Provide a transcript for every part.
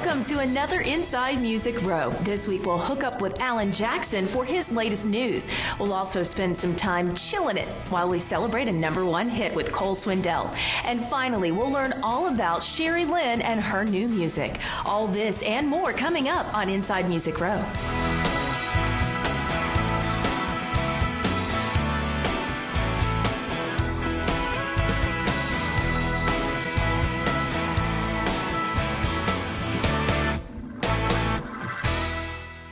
Welcome to another Inside Music Row. This week we'll hook up with Alan Jackson for his latest news. We'll also spend some time chilling it while we celebrate a #1 hit with Cole Swindell. And finally, we'll learn all about Sherry Lynn and her new music. All this and more coming up on Inside Music Row.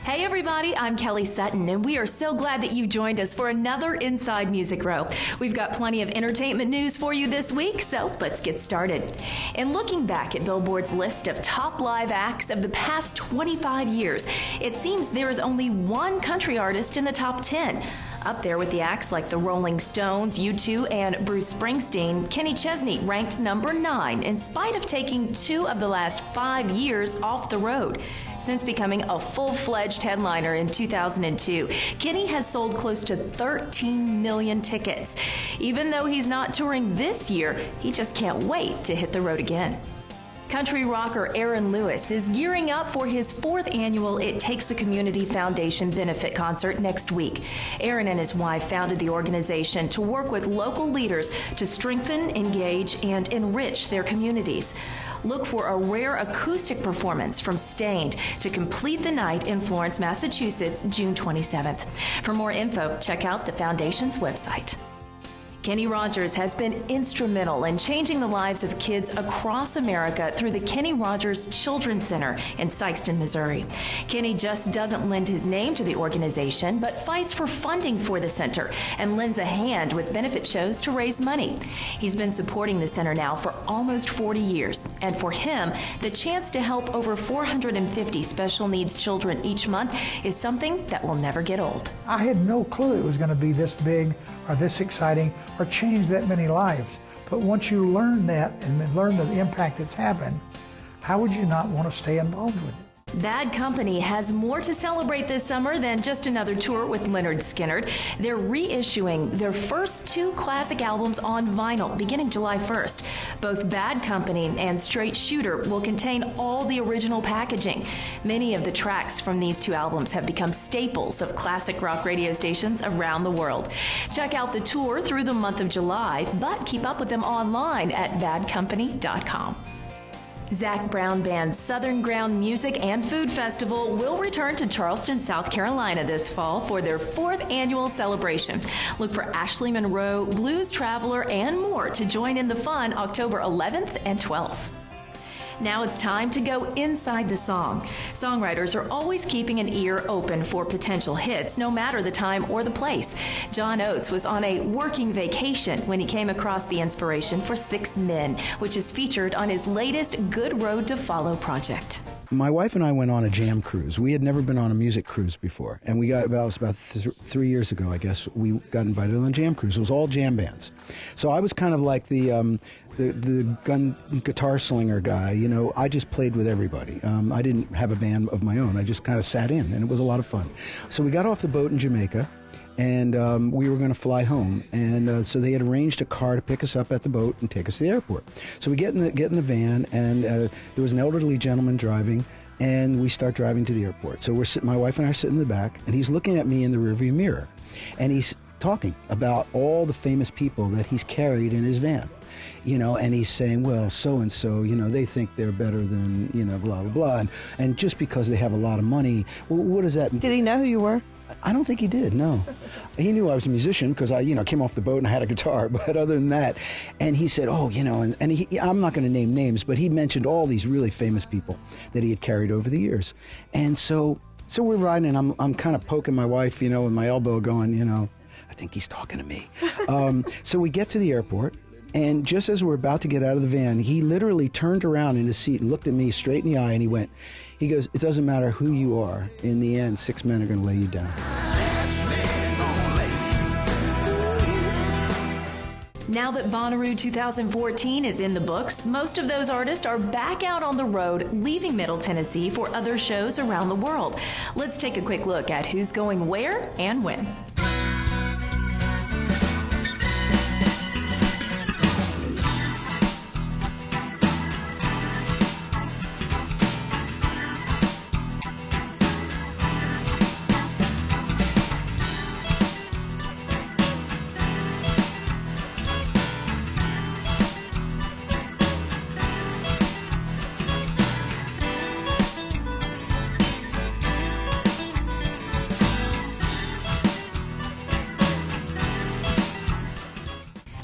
Hey everybody, I'm Kelly Sutton, and we are so glad that you joined us for another Inside Music Row. We've got plenty of entertainment news for you this week, so let's get started. In looking back at Billboard's list of top live acts of the past 25 years, it seems there is only one country artist in the top 10. Up there with the acts like the Rolling Stones, U2, and Bruce Springsteen, Kenny Chesney ranked number 9 in spite of taking 2 of the last 5 years off the road. Since becoming a full-fledged headliner in 2002, Kenny has sold close to 13 million tickets. Even though he's not touring this year, he just can't wait to hit the road again. Country rocker Aaron Lewis is gearing up for his 4th annual It Takes a Community Foundation benefit concert next week. Aaron and his wife founded the organization to work with local leaders to strengthen, engage, and enrich their communities. Look for a rare acoustic performance from Stained to complete the night in Florence, Massachusetts, June 27th. For more info, check out the foundation's website. Kenny Rogers has been instrumental in changing the lives of kids across America through the Kenny Rogers Children's Center in Sikeston, Missouri. Kenny just doesn't lend his name to the organization, but fights for funding for the center and lends a hand with benefit shows to raise money. He's been supporting the center now for almost 40 years, and for him, the chance to help over 450 special needs children each month is something that will never get old. I had no clue it was going to be this big or this exciting or change that many lives. But once you learn that and then learn the impact it's having, how would you not want to stay involved with it? Bad Company has more to celebrate this summer than just another tour with Lynryd Skynyrd. They're reissuing their first 2 classic albums on vinyl beginning July 1st. Both Bad Company and Straight Shooter will contain all the original packaging. Many of the tracks from these 2 albums have become staples of classic rock radio stations around the world. Check out the tour through the month of July, but keep up with them online at badcompany.com. Zac Brown Band's Southern Ground Music and Food Festival will return to Charleston, South Carolina this fall for their 4th annual celebration. Look for Ashley Monroe, Blues Traveler, and more to join in the fun October 11th and 12th. Now it's time to go inside the song. Songwriters are always keeping an ear open for potential hits, no matter the time or the place. John Oates was on a working vacation when he came across the inspiration for 6 Men, which is featured on his latest Good Road to Follow project. My wife and I went on a jam cruise. We had never been on a music cruise before, and we got about 3 years ago, I guess, we got invited on a jam cruise. It was all jam bands. So I was kind of like the guitar slinger guy. You know, I just played with everybody. I didn't have a band of my own. I just kind of sat in, and it was a lot of fun. So we got off the boat in Jamaica, and we were going to fly home. And so they had arranged a car to pick us up at the boat and take us to the airport. So we get in the van, and there was an elderly gentleman driving, and we start driving to the airport. So my wife and I are sitting in the back, and he's looking at me in the rearview mirror, and he's talking about all the famous people that he's carried in his van. You know, and he's saying, well, so-and-so, you know, they think they're better than, you know, blah, blah, blah. And just because they have a lot of money, well, what does that mean? Did he know who you were? I don't think he did, no. He knew I was a musician because I, you know, came off the boat and I had a guitar, but other than that, and he said, oh, you know, and he, I'm not going to name names, but he mentioned all these really famous people that he had carried over the years. And so we're riding, and I'm kind of poking my wife, you know, with my elbow going, you know, I think he's talking to me. So we get to the airport, and just as we're about to get out of the van, he literally turned around in his seat and looked at me straight in the eye, and he goes, it doesn't matter who you are. In the end, 6 men are going to lay you down. Now that Bonnaroo 2014 is in the books, most of those artists are back out on the road, leaving Middle Tennessee for other shows around the world. Let's take a quick look at who's going where and when.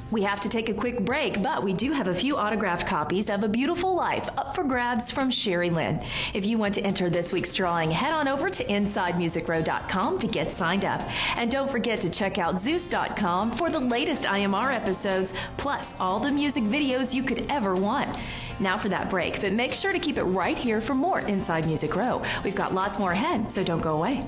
We have to take a quick break, but we do have a few autographed copies of A Beautiful Life up for grabs from Sherry Lynn. If you want to enter this week's drawing, head on over to InsideMusicRow.com to get signed up. And don't forget to check out Zeus.com for the latest IMR episodes, plus all the music videos you could ever want. Now for that break, but make sure to keep it right here for more Inside Music Row. We've got lots more ahead, so don't go away.